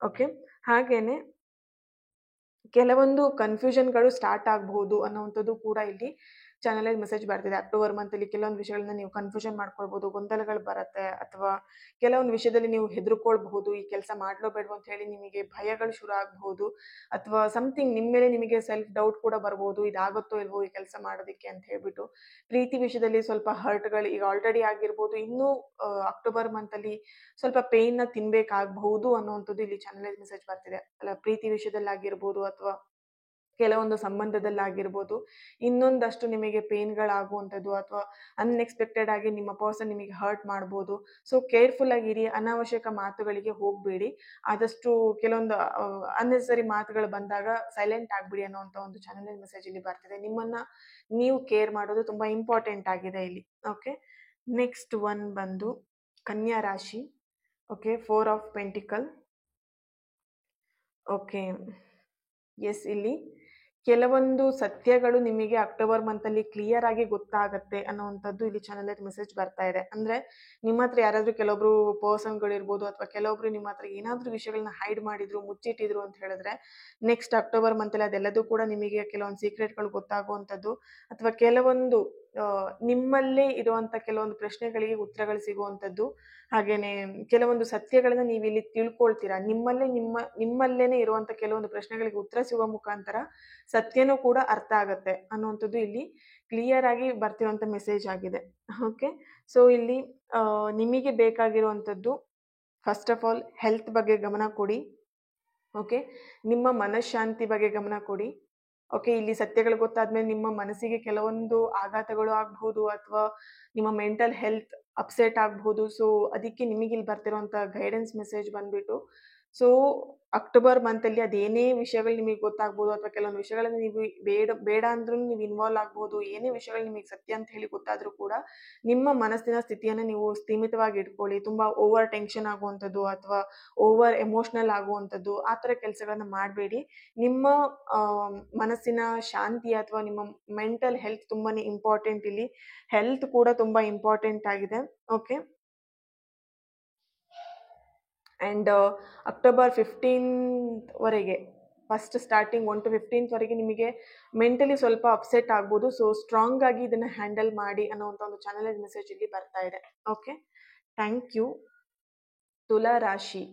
ಓಕೆ, ಹಾಗೇನೆ ಕೆಲವೊಂದು ಕನ್ಫ್ಯೂಷನ್ಗಳು ಸ್ಟಾರ್ಟ್ ಆಗಬಹುದು ಅನ್ನೋವಂಥದ್ದು ಕೂಡ ಇಲ್ಲಿ ಚಾನಲಲ್ಲಿ ಮೆಸೇಜ್ ಬರ್ತಿದೆ. ಅಕ್ಟೋಬರ್ ಮಂತಲ್ಲಿ ಕೆಲವೊಂದು ವಿಷಯಗಳನ್ನ ನೀವು ಕನ್ಫ್ಯೂಷನ್ ಮಾಡ್ಕೊಳ್ಬೋದು, ಗೊಂದಲಗಳು ಬರುತ್ತೆ, ಅಥವಾ ಕೆಲವೊಂದು ವಿಷಯದಲ್ಲಿ ನೀವು ಹೆದರ್ಕೊಳ್ಬಹುದು, ಈ ಕೆಲಸ ಮಾಡ್ಲೋ ಬೇಡವೋ ಅಂತ ಹೇಳಿ ನಿಮಗೆ ಭಯಗಳು ಶುರು ಆಗಬಹುದು, ಅಥವಾ ಸಮಥಿಂಗ್ ನಿಮ್ಮ ಮೇಲೆ ನಿಮಗೆ ಸೆಲ್ಫ್ ಡೌಟ್ ಕೂಡ ಬರ್ಬೋದು, ಇದಾಗುತ್ತೋ ಇಲ್ವೋ ಈ ಕೆಲಸ ಮಾಡೋದಕ್ಕೆ ಅಂತ ಹೇಳ್ಬಿಟ್ಟು. ಪ್ರೀತಿ ವಿಷಯದಲ್ಲಿ ಸ್ವಲ್ಪ ಹರ್ಟ್ಗಳು ಈಗ ಆಲ್ರೆಡಿ ಆಗಿರ್ಬೋದು, ಇನ್ನೂ ಅಕ್ಟೋಬರ್ ಮಂತಲ್ಲಿ ಸ್ವಲ್ಪ ಪೇಯ್ನ ತಿನ್ಬೇಕಾಗಬಹುದು ಅನ್ನೋವಂಥದ್ದು ಇಲ್ಲಿ ಚಾನಲಲ್ಲಿ ಮೆಸೇಜ್ ಬರ್ತಿದೆ. ಅಲ್ಲ, ಪ್ರೀತಿ ವಿಷಯದಲ್ಲಿ ಆಗಿರ್ಬೋದು ಅಥವಾ ಕೆಲವೊಂದು ಸಂಬಂಧದಲ್ಲಾಗಿರ್ಬೋದು, ಇನ್ನೊಂದಷ್ಟು ನಿಮಗೆ ಪೇನ್ಗಳಾಗುವಂಥದ್ದು ಅಥವಾ ಅನ್ಎಕ್ಸ್ಪೆಕ್ಟೆಡ್ ಆಗಿ ನಿಮ್ಮ ಪರ್ಸನ್ ನಿಮಗೆ ಹರ್ಟ್ ಮಾಡ್ಬೋದು. ಸೊ ಕೇರ್ಫುಲ್ ಆಗಿರಿ, ಅನಾವಶ್ಯಕ ಮಾತುಗಳಿಗೆ ಹೋಗಬೇಡಿ. ಆದಷ್ಟು ಕೆಲವೊಂದು ಅನ್ನೆಸರಿ ಮಾತುಗಳು ಬಂದಾಗ ಸೈಲೆಂಟ್ ಆಗಿಬಿಡಿ ಅನ್ನೋಂಥ ಒಂದು ಚಾನಲ್ ಮೆಸೇಜ್ ಇಲ್ಲಿ ಬರ್ತಿದೆ. ನಿಮ್ಮನ್ನ ನೀವು ಕೇರ್ ಮಾಡೋದು ತುಂಬಾ ಇಂಪಾರ್ಟೆಂಟ್ ಆಗಿದೆ ಇಲ್ಲಿ. ಓಕೆ, ನೆಕ್ಸ್ಟ್ ಒನ್ ಬಂದು ಕನ್ಯಾ ರಾಶಿ. Okay, 4 of pentacle. Okay, yes, ಇಲ್ಲಿ ಕೆಲವೊಂದು ಸತ್ಯಗಳು ನಿಮಗೆ ಅಕ್ಟೋಬರ್ ಮಂತಲ್ಲಿ ಕ್ಲಿಯರ್ ಆಗಿ ಗೊತ್ತಾಗತ್ತೆ ಅನ್ನೋವಂಥದ್ದು ಇಲ್ಲಿ ಚಾನಲ್ ಮೆಸೇಜ್ ಬರ್ತಾ ಇದೆ. ಅಂದ್ರೆ ನಿಮ್ಮ ಹತ್ರ ಯಾರಾದ್ರೂ ಕೆಲವೊಬ್ರು ಪರ್ಸನ್ಗಳಿರ್ಬೋದು ಅಥವಾ ಕೆಲವೊಬ್ರು ನಿಮ್ಮ ಹತ್ರ ಏನಾದ್ರೂ ವಿಷಯಗಳನ್ನ ಹೈಡ್ ಮಾಡಿದ್ರು, ಮುಚ್ಚಿಟ್ಟಿದ್ರು ಅಂತ ಹೇಳಿದ್ರೆ ನೆಕ್ಸ್ಟ್ ಅಕ್ಟೋಬರ್ ಮಂತಲ್ಲಿ ಅದೆಲ್ಲದೂ ಕೂಡ ನಿಮಗೆ ಕೆಲವೊಂದು ಸೀಕ್ರೆಟ್ಗಳು ಗೊತ್ತಾಗುವಂಥದ್ದು, ಅಥವಾ ಕೆಲವೊಂದು ನಿಮ್ಮಲ್ಲೇ ಇರುವಂತ ಕೆಲವೊಂದು ಪ್ರಶ್ನೆಗಳಿಗೆ ಉತ್ತರಗಳು ಸಿಗುವಂಥದ್ದು, ಹಾಗೇನೆ ಕೆಲವೊಂದು ಸತ್ಯಗಳನ್ನ ನೀವು ಇಲ್ಲಿ ತಿಳ್ಕೊಳ್ತೀರಾ. ನಿಮ್ಮಲ್ಲೇನೆ ಇರುವಂತ ಕೆಲವೊಂದು ಪ್ರಶ್ನೆಗಳಿಗೆ ಉತ್ತರ ಸಿಗುವ ಮುಖಾಂತರ ಸತ್ಯನೂ ಕೂಡ ಅರ್ಥ ಆಗತ್ತೆ ಅನ್ನುವಂಥದ್ದು ಇಲ್ಲಿ ಕ್ಲಿಯರ್ ಆಗಿ ಬರ್ತಿರುವಂತ ಮೆಸೇಜ್ ಆಗಿದೆ. ಓಕೆ, ಸೊ ಇಲ್ಲಿ ನಿಮಗೆ ಬೇಕಾಗಿರುವಂಥದ್ದು ಫಸ್ಟ್ ಆಫ್ ಆಲ್ ಹೆಲ್ತ್ ಬಗ್ಗೆ ಗಮನ ಕೊಡಿ. ಓಕೆ, ನಿಮ್ಮ ಮನಃಶಾಂತಿ ಬಗ್ಗೆ ಗಮನ ಕೊಡಿ. ಓಕೆ, ಇಲ್ಲಿ ಸತ್ಯಗಳು ಗೊತ್ತಾದ್ಮೇಲೆ ನಿಮ್ಮ ಮನಸ್ಸಿಗೆ ಕೆಲವೊಂದು ಆಘಾತಗಳು ಆಗಬಹುದು ಅಥವಾ ನಿಮ್ಮ ಮೆಂಟಲ್ ಹೆಲ್ತ್ ಅಪ್ಸೆಟ್ ಆಗಬಹುದು. ಸೊ ಅದಕ್ಕೆ ನಿಮಗೆ ಇಲ್ಲಿ ಬರ್ತಿರೋಂಥ ಗೈಡೆನ್ಸ್ ಮೆಸೇಜ್ ಬಂದ್ಬಿಟ್ಟು, ಸೊ ಅಕ್ಟೋಬರ್ ಮಂತಲ್ಲಿ ಅದೇನೇ ವಿಷಯಗಳು ನಿಮಗೆ ಗೊತ್ತಾಗ್ಬೋದು ಅಥವಾ ಕೆಲವೊಂದು ವಿಷಯಗಳನ್ನ ನೀವು ಬೇಡ ಅಂದ್ರೂ ನೀವು ಇನ್ವಾಲ್ವ್ ಆಗ್ಬೋದು. ಏನೇ ವಿಷಯಗಳು ನಿಮಗೆ ಸತ್ಯ ಅಂತ ಹೇಳಿ ಗೊತ್ತಾದ್ರೂ ಕೂಡ ನಿಮ್ಮ ಮನಸ್ಸಿನ ಸ್ಥಿತಿಯನ್ನು ನೀವು ಸ್ಥಿಮಿತವಾಗಿ ಇಟ್ಕೊಳ್ಳಿ. ತುಂಬಾ ಓವರ್ ಟೆನ್ಷನ್ ಆಗುವಂಥದ್ದು ಅಥವಾ ಓವರ್ ಎಮೋಷನಲ್ ಆಗುವಂಥದ್ದು ಆ ಥರ ಕೆಲಸಗಳನ್ನ ಮಾಡಬೇಡಿ. ನಿಮ್ಮ ಮನಸ್ಸಿನ ಶಾಂತಿ ಅಥವಾ ನಿಮ್ಮ ಮೆಂಟಲ್ ಹೆಲ್ತ್ ತುಂಬಾನೇ ಇಂಪಾರ್ಟೆಂಟ್ ಇಲ್ಲಿ. ಹೆಲ್ತ್ ಕೂಡ ತುಂಬಾ ಇಂಪಾರ್ಟೆಂಟ್ ಆಗಿದೆ. ಓಕೆ, ಆ್ಯಂಡ್ ಅಕ್ಟೋಬರ್ 15th ವರೆಗೆ, ಫಸ್ಟ್ ಸ್ಟಾರ್ಟಿಂಗ್ 1 to 15th ವರೆಗೆ ನಿಮಗೆ ಮೆಂಟಲಿ ಸ್ವಲ್ಪ ಅಪ್ಸೆಟ್ ಆಗ್ಬೋದು. ಸೊ ಸ್ಟ್ರಾಂಗ್ ಆಗಿ ಇದನ್ನ ಹ್ಯಾಂಡಲ್ ಮಾಡಿ ಅನ್ನೋವಂಥ ಒಂದು ಚಾನಲ್ ಮೆಸೇಜ್ ಇಲ್ಲಿ ಬರ್ತಾ ಇದೆ. Okay, thank you. ತುಲಾ ರಾಶಿ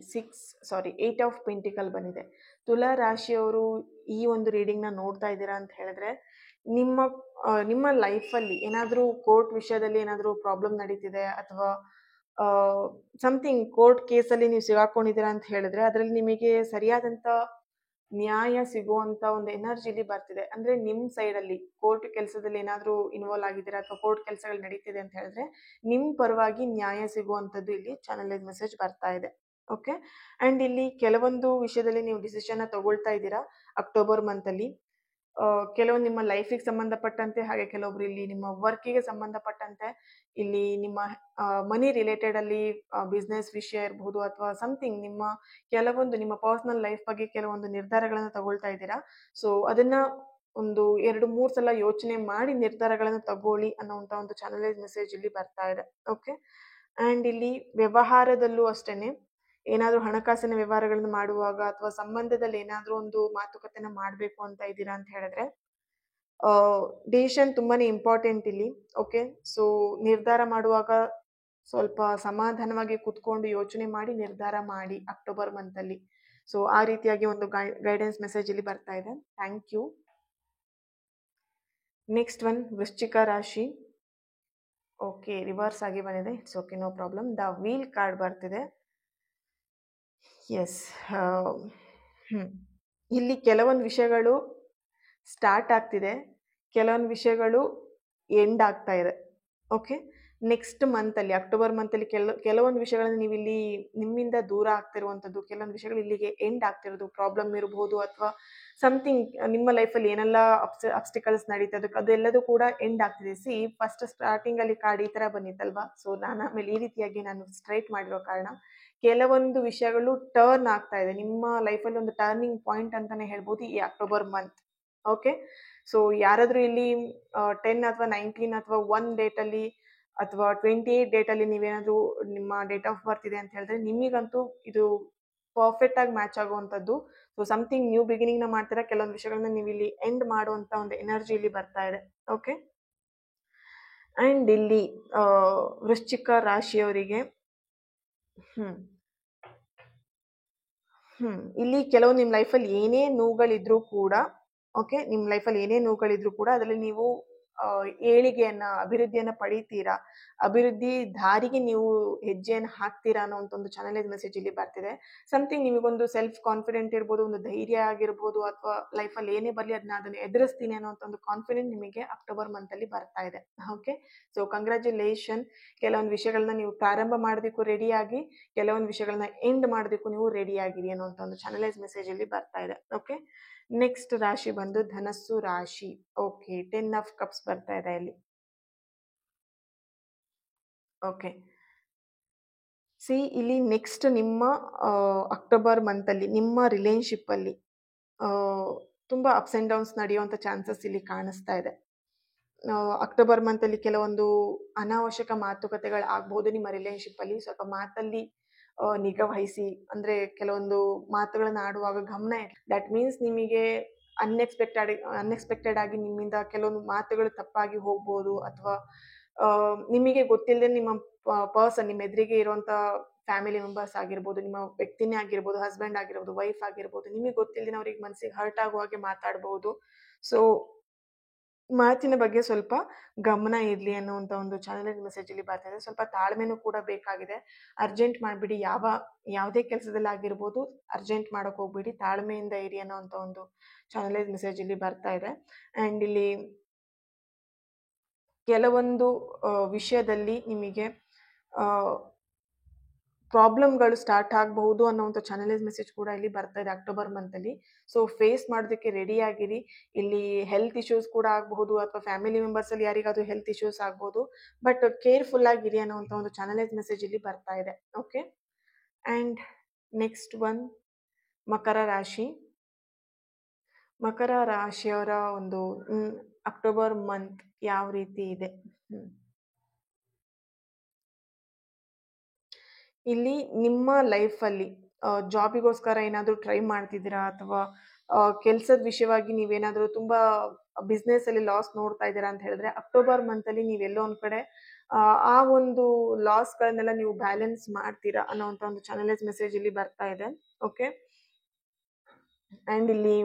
8 ಆಫ್ ಪೆಂಟಿಕಲ್ ಬಂದಿದೆ. ತುಲಾ ರಾಶಿಯವರು ಈ ಒಂದು ರೀಡಿಂಗ್ನ ನೋಡ್ತಾ ಇದ್ದೀರಾ ಅಂತ ಹೇಳಿದ್ರೆ, ನಿಮ್ಮ ಲೈಫಲ್ಲಿ ಏನಾದರೂ ಕೋರ್ಟ್ ವಿಷಯದಲ್ಲಿ ಏನಾದರೂ ಪ್ರಾಬ್ಲಮ್ ನಡೀತಿದೆ ಅಥವಾ ಸಮಥಿಂಗ್ ಕೋರ್ಟ್ ಕೇಸಲ್ಲಿ ನೀವು ಸಿಗಾಕೊಂಡಿದ್ದೀರಾ ಅಂತ ಹೇಳಿದ್ರೆ ಅದರಲ್ಲಿ ನಿಮಗೆ ಸರಿಯಾದಂಥ ನ್ಯಾಯ ಸಿಗುವಂಥ ಒಂದು ಎನರ್ಜಿಲಿ ಬರ್ತಿದೆ. ಅಂದರೆ ನಿಮ್ಮ ಸೈಡಲ್ಲಿ ಕೋರ್ಟ್ ಕೆಲಸದಲ್ಲಿ ಏನಾದರೂ ಇನ್ವಾಲ್ವ್ ಆಗಿದ್ದೀರಾ ಅಥವಾ ಕೋರ್ಟ್ ಕೆಲಸಗಳು ನಡೀತಿದೆ ಅಂತ ಹೇಳಿದ್ರೆ ನಿಮ್ಮ ಪರವಾಗಿ ನ್ಯಾಯ ಸಿಗುವಂಥದ್ದು ಇಲ್ಲಿ ಚಾನಲ್ ಮೆಸೇಜ್ ಬರ್ತಾ ಇದೆ. ಓಕೆ, ಆ್ಯಂಡ್ ಇಲ್ಲಿ ಕೆಲವೊಂದು ವಿಷಯದಲ್ಲಿ ನೀವು ಡಿಸಿಷನ್ನ ತಗೊಳ್ತಾ ಇದ್ದೀರಾ ಅಕ್ಟೋಬರ್ ಮಂತಲ್ಲಿ. ಕೆಲವೊಂದು ನಿಮ್ಮ ಲೈಫಿಗೆ ಸಂಬಂಧಪಟ್ಟಂತೆ, ಹಾಗೆ ಕೆಲವೊಬ್ರು ಇಲ್ಲಿ ನಿಮ್ಮ ವರ್ಕಿಗೆ ಸಂಬಂಧಪಟ್ಟಂತೆ, ಇಲ್ಲಿ ನಿಮ್ಮ ಮನಿ ರಿಲೇಟೆಡ್ ಅಲ್ಲಿ ಬಿಸ್ನೆಸ್ ವಿಷಯ ಇರಬಹುದು ಅಥವಾ ಸಮಥಿಂಗ್ ಕೆಲವೊಂದು ನಿಮ್ಮ ಪರ್ಸನಲ್ ಲೈಫ್ ಬಗ್ಗೆ ಕೆಲವೊಂದು ನಿರ್ಧಾರಗಳನ್ನ ತಗೊಳ್ತಾ ಇದ್ದೀರಾ. ಸೊ ಅದನ್ನ ಒಂದು 2-3 ಸಲ ಯೋಚನೆ ಮಾಡಿ ನಿರ್ಧಾರಗಳನ್ನ ತಗೊಳ್ಳಿ ಅನ್ನೋಂಥ ಒಂದು ಚಾನಲ್ ಮೆಸೇಜ್ ಇಲ್ಲಿ ಬರ್ತಾ ಇದೆ. ಓಕೆ, ಆ್ಯಂಡ್ ಇಲ್ಲಿ ವ್ಯವಹಾರದಲ್ಲೂ ಅಷ್ಟೇನೆ, ಏನಾದರೂ ಹಣಕಾಸಿನ ವ್ಯವಹಾರಗಳನ್ನು ಮಾಡುವಾಗ ಅಥವಾ ಸಂಬಂಧದಲ್ಲಿ ಏನಾದರೂ ಒಂದು ಮಾತುಕತೆನ ಮಾಡಬೇಕು ಅಂತ ಇದ್ದೀರಾ ಅಂತ ಹೇಳಿದ್ರೆ ಡಿಸಿಷನ್ ತುಂಬಾನೇ ಇಂಪಾರ್ಟೆಂಟ್ ಇಲ್ಲಿ. ಓಕೆ, ಸೊ ನಿರ್ಧಾರ ಮಾಡುವಾಗ ಸ್ವಲ್ಪ ಸಮಾಧಾನವಾಗಿ ಕುತ್ಕೊಂಡು ಯೋಚನೆ ಮಾಡಿ ನಿರ್ಧಾರ ಮಾಡಿ ಅಕ್ಟೋಬರ್ ಮಂತಲ್ಲಿ. ಸೊ ಆ ರೀತಿಯಾಗಿ ಒಂದು ಗೈಡೆನ್ಸ್ ಮೆಸೇಜ್ ಇಲ್ಲಿ ಬರ್ತಾ ಇದೆ. Thank you. ನೆಕ್ಸ್ಟ್ ಒನ್ ವೃಶ್ಚಿಕ ರಾಶಿ. ಓಕೆ, ರಿವರ್ಸ್ ಆಗಿ ಬಂದಿದೆ. It's okay, no problem. The wheel card ಬರ್ತಿದೆ. ಎಸ್, ಇಲ್ಲಿ ಕೆಲವೊಂದು ವಿಷಯಗಳು ಸ್ಟಾರ್ಟ್ ಆಗ್ತಿದೆ, ಕೆಲವೊಂದು ವಿಷಯಗಳು ಎಂಡ್ ಆಗ್ತಾ ಇದೆ. ಓಕೆ, ನೆಕ್ಸ್ಟ್ ಮಂತಲ್ಲಿ ಅಕ್ಟೋಬರ್ ಮಂತಲ್ಲಿ ಕೆಲವೊಂದು ವಿಷಯಗಳನ್ನ ನೀವು ಇಲ್ಲಿ ನಿಮ್ಮಿಂದ ದೂರ ಆಗ್ತಿರುವಂಥದ್ದು, ಕೆಲವೊಂದು ವಿಷಯಗಳು ಇಲ್ಲಿಗೆ ಎಂಡ್ ಆಗ್ತಿರೋದು, ಪ್ರಾಬ್ಲಮ್ ಇರಬಹುದು ಅಥವಾ ಸಮಥಿಂಗ್ ನಿಮ್ಮ ಲೈಫಲ್ಲಿ ಏನೆಲ್ಲ ಅಬ್ಸ್ಟಿಕಲ್ಸ್ ನಡೀತದೆ ಅದೆಲ್ಲದೂ ಕೂಡ ಎಂಡ್ ಆಗ್ತಿದೆ. ಫಸ್ಟ್ ಸ್ಟಾರ್ಟಿಂಗ್ ಅಲ್ಲಿ ಕಾರ್ಡ್ ಈ ಥರ ಬಂದಿತ್ತಲ್ವಾ, ಸೊ ನಾನು ಆಮೇಲೆ ಈ ರೀತಿಯಾಗಿ ನಾನು ಸ್ಟ್ರೈಟ್ ಮಾಡಿರೋ ಕಾರಣ ಕೆಲವೊಂದು ವಿಷಯಗಳು ಟರ್ನ್ ಆಗ್ತಾ ಇದೆ. ನಿಮ್ಮ ಲೈಫಲ್ಲಿ ಒಂದು ಟರ್ನಿಂಗ್ ಪಾಯಿಂಟ್ ಅಂತಾನೆ ಹೇಳ್ಬೋದು ಈ ಅಕ್ಟೋಬರ್ ಮಂತ್. ಓಕೆ, ಸೊ ಯಾರಾದರೂ ಇಲ್ಲಿ 10 ಅಥವಾ 19 ಅಥವಾ 1 ಡೇಟಲ್ಲಿ ಅಥವಾ 28 ಡೇಟಲ್ಲಿ ನೀವೇನಾದರೂ ನಿಮ್ಮ ಡೇಟ್ ಆಫ್ ಬರ್ತ್ ಇದೆ ಅಂತ ಹೇಳಿದ್ರೆ ನಿಮಗಂತೂ ಇದು ಪರ್ಫೆಕ್ಟ್ ಆಗಿ ಮ್ಯಾಚ್ ಆಗುವಂಥದ್ದು. ಸೊ ಸಮಥಿಂಗ್ ನ್ಯೂ ಬಿಗಿನಿಂಗ್ನ ಮಾಡ್ತೀರಾ, ಕೆಲವೊಂದು ವಿಷಯಗಳನ್ನ ನೀವು ಇಲ್ಲಿ ಎಂಡ್ ಮಾಡುವಂಥ ಒಂದು ಎನರ್ಜಿ ಇಲ್ಲಿ ಬರ್ತಾ ಇದೆ. ಓಕೆ, ಆ್ಯಂಡ್ ಇಲ್ಲಿ ವೃಶ್ಚಿಕ ರಾಶಿಯವರಿಗೆ ಇಲ್ಲಿ ಕೆಲವು ನಿಮ್ಮ ಲೈಫಲ್ಲಿ ಏನೇ ನೋವುಗಳಿದ್ರೂ ಕೂಡ, ಓಕೆ, ನಿಮ್ಮ ಲೈಫಲ್ಲಿ ಏನೇ ನೋವುಗಳಿದ್ರೂ ಕೂಡ ಅದರಲ್ಲಿ ನೀವು ಏಳಿಗೆಯನ್ನ, ಅಭಿವೃದ್ಧಿಯನ್ನ ಪಡಿತೀರಾ, ಅಭಿವೃದ್ಧಿ ದಾರಿಗೆ ನೀವು ಹೆಜ್ಜೆಯನ್ನು ಹಾಕ್ತೀರಾ ಅನ್ನೋಂಥ ಒಂದು ಚಾನಲೈಸ್ ಮೆಸೇಜ್ ಇಲ್ಲಿ ಬರ್ತಿದೆ. ಸಮಥಿಂಗ್ ನಿಮಗೊಂದು ಸೆಲ್ಫ್ ಕಾನ್ಫಿಡೆಂಟ್ ಇರ್ಬೋದು, ಒಂದು ಧೈರ್ಯ ಆಗಿರ್ಬೋದು, ಅಥವಾ ಲೈಫಲ್ಲಿ ಏನೇ ಬರಲಿ ಅದನ್ನು ಎದುರಿಸ್ತೀನಿ ಅನ್ನೋಂಥ ಒಂದು ಕಾನ್ಫಿಡೆಂಟ್ ನಿಮಗೆ ಅಕ್ಟೋಬರ್ ಮಂತಲ್ಲಿ ಬರ್ತಾ ಇದೆ. Okay, so congratulation. ಕೆಲವೊಂದು ವಿಷಯಗಳನ್ನ ನೀವು ಪ್ರಾರಂಭ ಮಾಡೋದಕ್ಕೂ ರೆಡಿಯಾಗಿ, ಕೆಲವೊಂದು ವಿಷಯಗಳನ್ನ ಎಂಡ್ ಮಾಡೋದಕ್ಕೂ ನೀವು ರೆಡಿಯಾಗಿರಿ ಅನ್ನೋಂಥ ಒಂದು ಚಾನಲೈಸ್ ಮೆಸೇಜ್ ಇಲ್ಲಿ ಬರ್ತಾ ಇದೆ. ಓಕೆ, ನೆಕ್ಸ್ಟ್ ರಾಶಿ ಬಂದು ಧನಸ್ಸು ರಾಶಿ. ಓಕೆ, 10 ಆಫ್ ಕಪ್ಸ್ ಬರ್ತಾ ಇದೆ ಇಲ್ಲಿ. ಓಕೆ, ಇಲ್ಲಿ ನೆಕ್ಸ್ಟ್ ನಿಮ್ಮ ಅಕ್ಟೋಬರ್ ಮಂತಲ್ಲಿ ನಿಮ್ಮ ರಿಲೇಶನ್ಶಿಪ್ಪಲ್ಲಿ ತುಂಬ ಅಪ್ಸ್ ಆ್ಯಂಡ್ ಡೌನ್ಸ್ ನಡೆಯುವಂಥ ಚಾನ್ಸಸ್ ಇಲ್ಲಿ ಕಾಣಿಸ್ತಾ ಇದೆ. ಅಕ್ಟೋಬರ್ ಮಂತಲ್ಲಿ ಕೆಲವೊಂದು ಅನಾವಶ್ಯಕ ಮಾತುಕತೆಗಳು ಆಗ್ಬೋದು ನಿಮ್ಮ ರಿಲೇಶನ್ಶಿಪ್ಪಲ್ಲಿ. ಸ್ವಲ್ಪ ಮಾತಲ್ಲಿ ನಿಗಾ ವಹಿಸಿ, ಅಂದರೆ ಕೆಲವೊಂದು ಮಾತುಗಳನ್ನ ಆಡುವಾಗ ಗಮನ ಇರಲಿ. ದಟ್ ಮೀನ್ಸ್ ನಿಮಗೆ ಅನ್ಎಕ್ಸ್ಪೆಕ್ಟೆಡ್ ಆಗಿ ನಿಮ್ಮಿಂದ ಕೆಲವೊಂದು ಮಾತುಗಳು ತಪ್ಪಾಗಿ ಹೋಗ್ಬೋದು, ಅಥವಾ ನಿಮಗೆ ಗೊತ್ತಿಲ್ಲದೆ ನಿಮ್ಮ ಪರ್ಸನ್, ನಿಮ್ಮ ಎದುರಿಗೆ ಇರುವಂಥ ಫ್ಯಾಮಿಲಿ ಮೆಂಬರ್ಸ್ ಆಗಿರ್ಬೋದು, ನಿಮ್ಮ ವ್ಯಕ್ತಿನೇ ಆಗಿರ್ಬೋದು, ಹಸ್ಬೆಂಡ್ ಆಗಿರ್ಬೋದು, ವೈಫ್ ಆಗಿರ್ಬೋದು, ನಿಮಗೆ ಗೊತ್ತಿಲ್ಲದೆ ಅವ್ರಿಗೆ ಮನಸ್ಸಿಗೆ ಹರ್ಟ್ ಆಗುವ ಹಾಗೆ ಮಾತಾಡ್ಬೋದು. ಸೊ ಮಾತಿನ ಬಗ್ಗೆ ಸ್ವಲ್ಪ ಗಮನ ಇರಲಿ ಅನ್ನುವಂಥ ಒಂದು ಚಾನಲ್ ಮೆಸೇಜ್ ಇಲ್ಲಿ ಬರ್ತಾ ಇದೆ. ಸ್ವಲ್ಪ ತಾಳ್ಮೆನೂ ಕೂಡ ಬೇಕಾಗಿದೆ. ಅರ್ಜೆಂಟ್ ಮಾಡಿಬಿಡಿ, ಯಾವುದೇ ಕೆಲಸದಲ್ಲಿ ಆಗಿರ್ಬೋದು, ಅರ್ಜೆಂಟ್ ಮಾಡೋಕೆ ಹೋಗ್ಬಿಡಿ, ತಾಳ್ಮೆಯಿಂದ ಇರಿ ಅನ್ನೋವಂಥ ಒಂದು ಚಾನಲೈಸ್ ಮೆಸೇಜ್ ಇಲ್ಲಿ ಬರ್ತಾ ಇದೆ. ಆ್ಯಂಡ್ ಇಲ್ಲಿ ಕೆಲವೊಂದು ವಿಷಯದಲ್ಲಿ ನಿಮಗೆ ಪ್ರಾಬ್ಲಮ್ಗಳು ಸ್ಟಾರ್ಟ್ ಆಗಬಹುದು ಅನ್ನೋವಂಥ ಚಾನಲೈಸ್ ಮೆಸೇಜ್ ಕೂಡ ಇಲ್ಲಿ ಬರ್ತಾ ಇದೆ ಅಕ್ಟೋಬರ್ ಮಂತಲ್ಲಿ. ಸೊ ಫೇಸ್ ಮಾಡೋದಕ್ಕೆ ರೆಡಿ ಆಗಿರಿ. ಇಲ್ಲಿ ಹೆಲ್ತ್ ಇಶ್ಯೂಸ್ ಕೂಡ ಆಗಬಹುದು, ಅಥವಾ ಫ್ಯಾಮಿಲಿ ಮೆಂಬರ್ಸಲ್ಲಿ ಯಾರಿಗಾದ್ರೂ ಹೆಲ್ತ್ ಇಶ್ಯೂಸ್ ಆಗ್ಬೋದು, ಬಟ್ ಕೇರ್ಫುಲ್ ಆಗಿರಿ ಅನ್ನೋವಂಥ ಒಂದು ಚಾನಲೈಸ್ ಮೆಸೇಜ್ ಇಲ್ಲಿ ಬರ್ತಾ ಇದೆ. ಓಕೆ, ಆ್ಯಂಡ್ ನೆಕ್ಸ್ಟ್ ಮಕರ ರಾಶಿ. ಮಕರ ರಾಶಿಯವರ ಒಂದು ಅಕ್ಟೋಬರ್ ಮಂತ್ ಯಾವ ರೀತಿ ಇದೆ? ಇಲ್ಲಿ ನಿಮ್ಮ ಲೈಫಲ್ಲಿ ಜಾಬಿಗೋಸ್ಕರ ಏನಾದರೂ ಟ್ರೈ ಮಾಡ್ತಿದ್ದೀರಾ, ಅಥವಾ ಕೆಲಸದ ವಿಷಯವಾಗಿ ನೀವೇನಾದರೂ ತುಂಬ ಬಿಸ್ನೆಸ್ಸಲ್ಲಿ ಲಾಸ್ ನೋಡ್ತಾ ಇದ್ದೀರಾ ಅಂತ ಹೇಳಿದ್ರೆ, ಅಕ್ಟೋಬರ್ ಮಂತಲ್ಲಿ ನೀವೆಲ್ಲೋ ಒಂದು ಕಡೆ ಆ ಒಂದು ಲಾಸ್ಗಳನ್ನೆಲ್ಲ ನೀವು ಬ್ಯಾಲೆನ್ಸ್ ಮಾಡ್ತೀರಾ ಅನ್ನೋವಂಥ ಒಂದು ಚಾನಲೈಸ್ ಮೆಸೇಜ್ ಇಲ್ಲಿ ಬರ್ತಾ ಇದೆ. ಓಕೆ, ಆ್ಯಂಡ್ ಇಲ್ಲಿ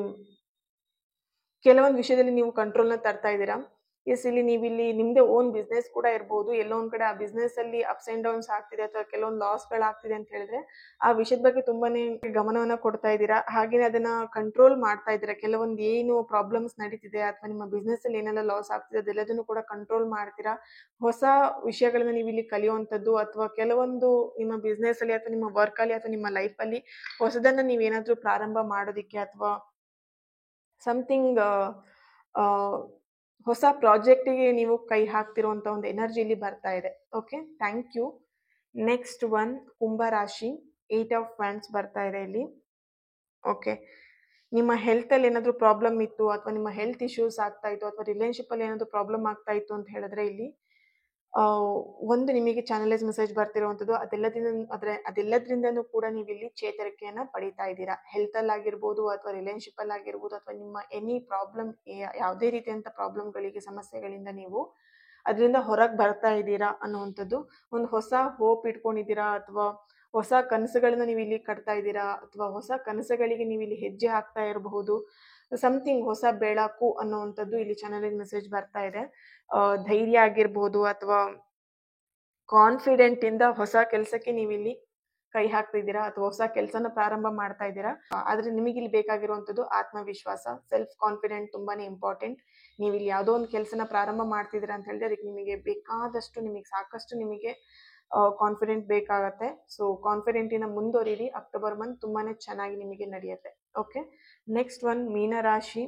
ಕೆಲವೊಂದು ವಿಷಯದಲ್ಲಿ ನೀವು ಕಂಟ್ರೋಲ್ನ ತರ್ತಾ ಇದ್ದೀರಾ. ಇಲ್ಲಿ ನೀವಿಲ್ಲಿ ನಿಮ್ಮದೇ ಓನ್ ಬಿಸ್ನೆಸ್ ಕೂಡ ಇರ್ಬೋದು, ಎಲ್ಲೋ ಒಂದು ಕಡೆ ಆ ಬಿಸ್ನೆಸ್ಸಲ್ಲಿ ಅಪ್ಸ್ ಆ್ಯಂಡ್ ಡೌನ್ಸ್ ಆಗ್ತಿದೆ, ಅಥವಾ ಕೆಲವೊಂದು ಲಾಸ್ಗಳಾಗ್ತಿದೆ ಅಂತ ಹೇಳಿದ್ರೆ ಆ ವಿಷಯದ ಬಗ್ಗೆ ತುಂಬಾ ಗಮನವನ್ನು ಕೊಡ್ತಾ ಇದ್ದೀರಾ. ಹಾಗೆಯೇ ಅದನ್ನು ಕಂಟ್ರೋಲ್ ಮಾಡ್ತಾ ಇದ್ದೀರಾ. ಕೆಲವೊಂದು ಏನು ಪ್ರಾಬ್ಲಮ್ಸ್ ನಡೀತಿದೆ, ಅಥವಾ ನಿಮ್ಮ ಬಿಸ್ನೆಸ್ಸಲ್ಲಿ ಏನೆಲ್ಲ ಲಾಸ್ ಆಗ್ತಿದೆ ಅದೆಲ್ಲದನ್ನು ಕೂಡ ಕಂಟ್ರೋಲ್ ಮಾಡ್ತೀರಾ. ಹೊಸ ವಿಷಯಗಳನ್ನ ನೀವು ಇಲ್ಲಿ ಕಲಿಯುವಂಥದ್ದು, ಅಥವಾ ಕೆಲವೊಂದು ನಿಮ್ಮ ಬಿಸ್ನೆಸ್ಸಲ್ಲಿ ಅಥವಾ ನಿಮ್ಮ ವರ್ಕಲ್ಲಿ ಅಥವಾ ನಿಮ್ಮ ಲೈಫಲ್ಲಿ ಹೊಸದನ್ನು ನೀವೇನಾದರೂ ಪ್ರಾರಂಭ ಮಾಡೋದಕ್ಕೆ, ಅಥವಾ ಸಮಥಿಂಗ್ ಹೊಸ ಪ್ರಾಜೆಕ್ಟಿಗೆ ನೀವು ಕೈ ಹಾಕ್ತಿರುವಂಥ ಒಂದು ಎನರ್ಜಿ ಇಲ್ಲಿ ಬರ್ತಾ ಇದೆ. Okay, thank you. ನೆಕ್ಸ್ಟ್ ಕುಂಭರಾಶಿ. 8 ಆಫ್ ವ್ಯಾಂಡ್ಸ್ ಬರ್ತಾ ಇದೆ ಇಲ್ಲಿ. ಓಕೆ, ನಿಮ್ಮ ಹೆಲ್ತಲ್ಲಿ ಏನಾದರೂ ಪ್ರಾಬ್ಲಮ್ ಇತ್ತು, ಅಥವಾ ನಿಮ್ಮ ಹೆಲ್ತ್ ಇಶ್ಯೂಸ್ ಆಗ್ತಾ ಇತ್ತು, ಅಥವಾ ರಿಲೇಶನ್ಶಿಪ್ಪಲ್ಲಿ ಏನಾದರೂ ಪ್ರಾಬ್ಲಮ್ ಆಗ್ತಾ ಇತ್ತು ಅಂತ ಹೇಳಿದ್ರೆ ಇಲ್ಲಿ ಒಂದು ನಿಮಗೆ ಚಾನಲೈಸ್ ಮೆಸೇಜ್ ಬರ್ತಿರುವಂಥದ್ದು, ಅದೆಲ್ಲದ್ರಿಂದನೂ ಕೂಡ ನೀವು ಇಲ್ಲಿ ಚೇತರಿಕೆಯನ್ನು ಪಡೀತಾ ಇದ್ದೀರಾ. ಹೆಲ್ತಲ್ಲಿ ಆಗಿರ್ಬೋದು, ಅಥವಾ ರಿಲೇಶನ್ಶಿಪ್ಪಲ್ಲಿ ಆಗಿರ್ಬೋದು, ಅಥವಾ ನಿಮ್ಮ ಎನಿ ಪ್ರಾಬ್ಲಮ್, ಯಾವುದೇ ರೀತಿಯಂಥ ಪ್ರಾಬ್ಲಮ್ಗಳಿಗೆ, ಸಮಸ್ಯೆಗಳಿಂದ ನೀವು ಅದರಿಂದ ಹೊರಗೆ ಬರ್ತಾ ಇದ್ದೀರಾ ಅನ್ನುವಂಥದ್ದು. ಒಂದು ಹೊಸ ಹೋಪ್ ಇಟ್ಕೊಂಡಿದ್ದೀರಾ, ಅಥವಾ ಹೊಸ ಕನಸುಗಳನ್ನ ನೀವು ಇಲ್ಲಿ ಕಟ್ತಾ ಇದ್ದೀರಾ, ಅಥವಾ ಹೊಸ ಕನಸುಗಳಿಗೆ ನೀವು ಇಲ್ಲಿ ಹೆಜ್ಜೆ ಹಾಕ್ತಾ ಇರಬಹುದು. ಸಮಥಿಂಗ್ ಹೊಸ ಬೆಳಕು ಅನ್ನುವಂಥದ್ದು ಇಲ್ಲಿ ಚಾನಲೈಸ್ ಮೆಸೇಜ್ ಬರ್ತಾ ಇದೆ. ಧೈರ್ಯ ಆಗಿರ್ಬೋದು, ಅಥವಾ ಕಾನ್ಫಿಡೆಂಟ್ ಇಂದ ಹೊಸ ಕೆಲಸಕ್ಕೆ ನೀವಿಲ್ಲಿ ಕೈ ಹಾಕ್ತಿದ್ದೀರಾ, ಅಥವಾ ಹೊಸ ಕೆಲಸನ ಪ್ರಾರಂಭ ಮಾಡ್ತಾ ಇದ್ದೀರಾ. ಆದ್ರೆ ನಿಮಗಿಲ್ಲಿ ಬೇಕಾಗಿರುವಂಥದ್ದು ಆತ್ಮವಿಶ್ವಾಸ, ಸೆಲ್ಫ್ ಕಾನ್ಫಿಡೆಂಟ್ ತುಂಬಾನೇ ಇಂಪಾರ್ಟೆಂಟ್. ನೀವು ಇಲ್ಲಿ ಯಾವುದೋ ಒಂದು ಕೆಲಸನ ಪ್ರಾರಂಭ ಮಾಡ್ತಿದ್ದೀರಾ ಅಂತ ಹೇಳಿದ್ರೆ ಅದಕ್ಕೆ ನಿಮಗೆ ಸಾಕಷ್ಟು ನಿಮಗೆ ಕಾನ್ಫಿಡೆಂಟ್ ಬೇಕಾಗತ್ತೆ. ಸೊ ಕಾನ್ಫಿಡೆಂಟಿನ ಮುಂದುವರಿರಿ. ಅಕ್ಟೋಬರ್ ಮಂತ್ ತುಂಬಾನೇ ಚೆನ್ನಾಗಿ ನಿಮಗೆ ನಡೆಯುತ್ತೆ. ಓಕೆ, ನೆಕ್ಸ್ಟ್ ಮೀನರಾಶಿ.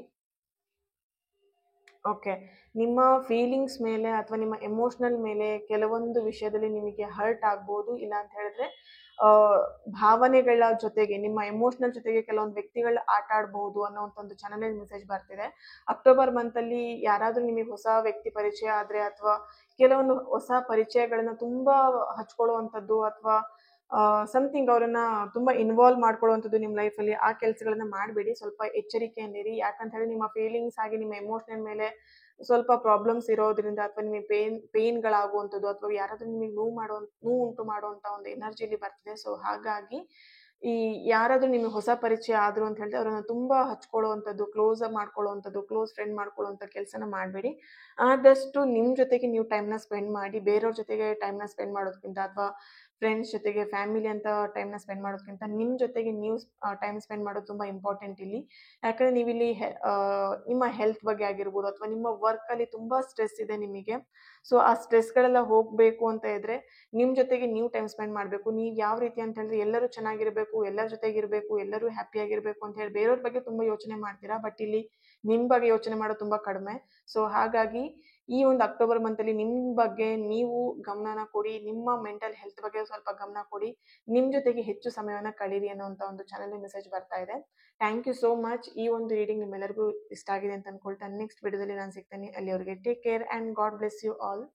ಓಕೆ, ನಿಮ್ಮ ಫೀಲಿಂಗ್ಸ್ ಮೇಲೆ ಅಥವಾ ನಿಮ್ಮ ಎಮೋಷ್ನಲ್ ಮೇಲೆ ಕೆಲವೊಂದು ವಿಷಯದಲ್ಲಿ ನಿಮಗೆ ಹರ್ಟ್ ಆಗ್ಬೋದು. ಇಲ್ಲ ಅಂತ ಹೇಳಿದ್ರೆ ಭಾವನೆಗಳ ಜೊತೆಗೆ, ನಿಮ್ಮ ಎಮೋಷ್ನಲ್ ಜೊತೆಗೆ ಕೆಲವೊಂದು ವ್ಯಕ್ತಿಗಳು ಆಟ ಆಡ್ಬೋದು ಅನ್ನೋಂಥ ಒಂದು ಚಾನಲೈಸ್ ಮೆಸೇಜ್ ಬರ್ತಿದೆ. ಅಕ್ಟೋಬರ್ ಮಂತಲ್ಲಿ ಯಾರಾದರೂ ನಿಮಗೆ ಹೊಸ ವ್ಯಕ್ತಿ ಪರಿಚಯ ಆದರೆ, ಅಥವಾ ಕೆಲವೊಂದು ಹೊಸ ಪರಿಚಯಗಳನ್ನ ತುಂಬ ಹಚ್ಕೊಳ್ಳುವಂಥದ್ದು, ಅಥವಾ ಸಮಥಿಂಗ್ ಅವರನ್ನ ತುಂಬ ಇನ್ವಾಲ್ವ್ ಮಾಡ್ಕೊಳ್ಳುವಂಥದ್ದು ನಿಮ್ಮ ಲೈಫಲ್ಲಿ. ಆ ಕೆಲಸಗಳನ್ನ ಮಾಡಬೇಡಿ. ಸ್ವಲ್ಪ ಎಚ್ಚರಿಕೆಯಿಂದಿರಿ. ಯಾಕಂತ ಹೇಳಿದ್ರೆ ನಿಮ್ಮ ಫೀಲಿಂಗ್ಸ್ ಆಗಿ ನಿಮ್ಮ ಎಮೋಷನಲ್ ಮೇಲೆ ಸ್ವಲ್ಪ ಪ್ರಾಬ್ಲಮ್ಸ್ ಇರೋದ್ರಿಂದ ಅಥವಾ ನಿಮಗೆ ಪೇನ್ಗಳಾಗುವಂಥದ್ದು ಅಥವಾ ಯಾರಾದರೂ ನಿಮಗೆ ನೋವು ಉಂಟು ಮಾಡುವಂಥ ಒಂದು ಎನರ್ಜಿಲಿ ಬರ್ತಿದೆ. ಸೊ ಹಾಗಾಗಿ ಈ ಯಾರಾದರೂ ನಿಮಗೆ ಹೊಸ ಪರಿಚಯ ಆದರು ಅಂತ ಹೇಳಿದ್ರೆ ಅವರನ್ನು ತುಂಬ ಹಚ್ಕೊಳ್ಳುವಂಥದ್ದು, ಕ್ಲೋಸ್ ಮಾಡ್ಕೊಳ್ಳುವಂಥದ್ದು, ಕ್ಲೋಸ್ ಫ್ರೆಂಡ್ ಮಾಡ್ಕೊಳ್ಳುವಂಥ ಕೆಲಸನ ಮಾಡಬೇಡಿ. ಆದಷ್ಟು ನಿಮ್ಮ ಜೊತೆಗೆ ನೀವು ಟೈಮ್ನ ಸ್ಪೆಂಡ್ ಮಾಡಿ. ಬೇರೆಯವ್ರ ಜೊತೆಗೆ ಟೈಮ್ನ ಸ್ಪೆಂಡ್ ಮಾಡೋದಕ್ಕಿಂತ ಅಥವಾ ಫ್ರೆಂಡ್ಸ್ ಜೊತೆಗೆ ಫ್ಯಾಮಿಲಿ ಅಂತ ಟೈಮ್ನ ಸ್ಪೆಂಡ್ ಮಾಡೋದಕ್ಕಿಂತ ನಿಮ್ಮ ಜೊತೆಗೆ ನೀವು ಟೈಮ್ ಸ್ಪೆಂಡ್ ಮಾಡೋದು ತುಂಬ ಇಂಪಾರ್ಟೆಂಟ್ ಇಲ್ಲಿ. ಯಾಕಂದರೆ ನೀವಿಲ್ಲಿ ನಿಮ್ಮ ಹೆಲ್ತ್ ಬಗ್ಗೆ ಆಗಿರ್ಬೋದು ಅಥವಾ ನಿಮ್ಮ ವರ್ಕಲ್ಲಿ ತುಂಬ ಸ್ಟ್ರೆಸ್ ಇದೆ ನಿಮಗೆ. ಸೊ ಆ ಸ್ಟ್ರೆಸ್ಗಳೆಲ್ಲ ಹೋಗಬೇಕು ಅಂತ ಇದ್ದರೆ ನಿಮ್ಮ ಜೊತೆಗೆ ನೀವು ಟೈಮ್ ಸ್ಪೆಂಡ್ ಮಾಡಬೇಕು. ನೀವು ಯಾವ ರೀತಿ ಅಂತ ಹೇಳಿದ್ರೆ ಎಲ್ಲರೂ ಚೆನ್ನಾಗಿರಬೇಕು, ಎಲ್ಲರ ಜೊತೆಗಿರಬೇಕು, ಎಲ್ಲರೂ ಹ್ಯಾಪಿಯಾಗಿರಬೇಕು ಅಂತ ಹೇಳಿ ಬೇರೆಯವ್ರ ಬಗ್ಗೆ ತುಂಬ ಯೋಚನೆ ಮಾಡ್ತೀರಾ. ಬಟ್ ಇಲ್ಲಿ ನಿಮ್ಮ ಬಗ್ಗೆ ಯೋಚನೆ ಮಾಡೋದು ತುಂಬ ಕಡಿಮೆ. ಸೊ ಹಾಗಾಗಿ ಈ ಒಂದು ಅಕ್ಟೋಬರ್ ಮಂತಲ್ಲಿ ನಿಮ್ಮ ಬಗ್ಗೆ ನೀವು ಗಮನನ ಕೊಡಿ. ನಿಮ್ಮ ಮೆಂಟಲ್ ಹೆಲ್ತ್ ಬಗ್ಗೆ ಸ್ವಲ್ಪ ಗಮನ ಕೊಡಿ. ನಿಮ್ಮ ಜೊತೆಗೆ ಹೆಚ್ಚು ಸಮಯವನ್ನು ಕಳೀರಿ ಅನ್ನೋಂಥ ಒಂದು ಚಾನಲ್ ಮೆಸೇಜ್ ಬರ್ತಾ ಇದೆ. Thank you so much. ಈ ಒಂದು ರೀಡಿಂಗ್ ನಿಮ್ಮೆಲ್ಲರಿಗೂ ಇಷ್ಟ ಆಗಿದೆ ಅಂತ ಅನ್ಕೊಳ್ತಾ ನೆಕ್ಸ್ಟ್ ವಿಡಿಯೋದಲ್ಲಿ ನಾನು ಸಿಗ್ತೇನೆ. ಅಲ್ಲಿವರೆಗೆ take care and god bless you all.